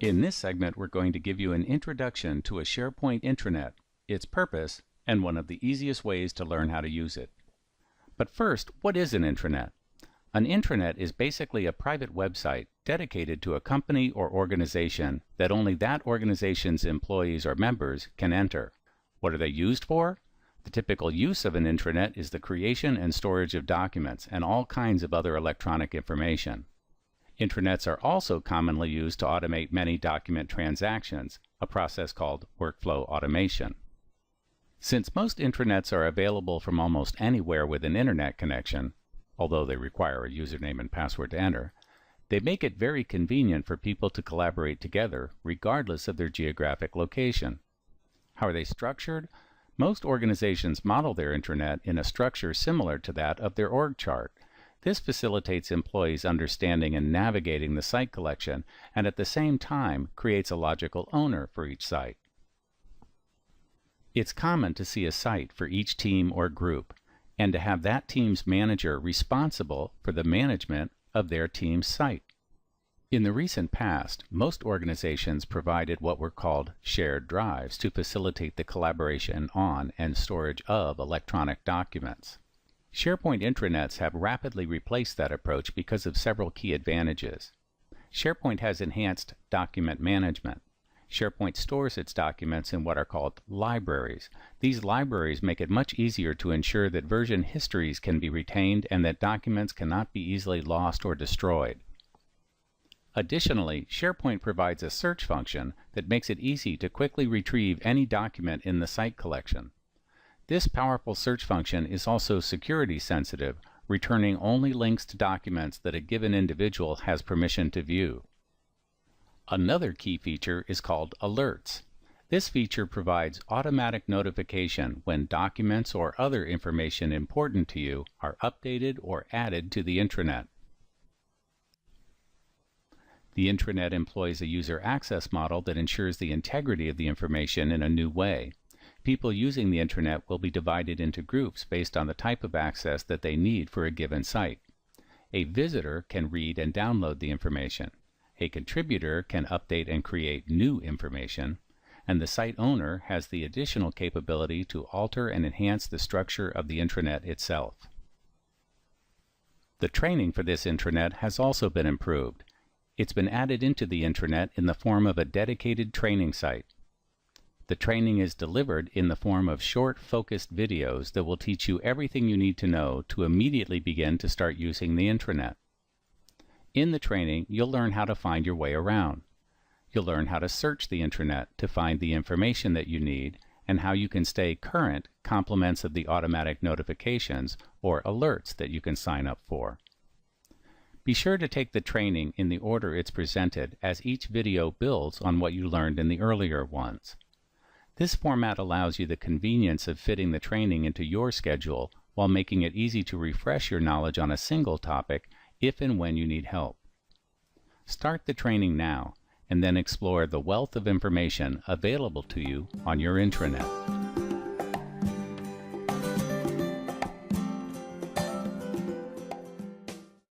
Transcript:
In this segment, we're going to give you an introduction to a SharePoint intranet, its purpose, and one of the easiest ways to learn how to use it. But first, what is an intranet? An intranet is basically a private website dedicated to a company or organization that only that organization's employees or members can enter. What are they used for? The typical use of an intranet is the creation and storage of documents and all kinds of other electronic information. Intranets are also commonly used to automate many document transactions, a process called workflow automation. Since most intranets are available from almost anywhere with an internet connection, although they require a username and password to enter, they make it very convenient for people to collaborate together regardless of their geographic location. How are they structured? Most organizations model their intranet in a structure similar to that of their org chart. This facilitates employees understanding and navigating the site collection, and at the same time creates a logical owner for each site. It's common to see a site for each team or group, and to have that team's manager responsible for the management of their team's site. In the recent past, most organizations provided what were called shared drives to facilitate the collaboration on and storage of electronic documents. SharePoint intranets have rapidly replaced that approach because of several key advantages. SharePoint has enhanced document management. SharePoint stores its documents in what are called libraries. These libraries make it much easier to ensure that version histories can be retained and that documents cannot be easily lost or destroyed. Additionally, SharePoint provides a search function that makes it easy to quickly retrieve any document in the site collection. This powerful search function is also security sensitive, returning only links to documents that a given individual has permission to view. Another key feature is called alerts. This feature provides automatic notification when documents or other information important to you are updated or added to the intranet. The intranet employs a user access model that ensures the integrity of the information in a new way. People using the intranet will be divided into groups based on the type of access that they need for a given site. A visitor can read and download the information. A contributor can update and create new information, and the site owner has the additional capability to alter and enhance the structure of the intranet itself. The training for this intranet has also been improved. It's been added into the intranet in the form of a dedicated training site. The training is delivered in the form of short, focused videos that will teach you everything you need to know to immediately begin to start using the intranet. In the training, you'll learn how to find your way around. You'll learn how to search the intranet to find the information that you need and how you can stay current compliments of the automatic notifications or alerts that you can sign up for. Be sure to take the training in the order it's presented, as each video builds on what you learned in the earlier ones. This format allows you the convenience of fitting the training into your schedule while making it easy to refresh your knowledge on a single topic if and when you need help. Start the training now, and then explore the wealth of information available to you on your intranet.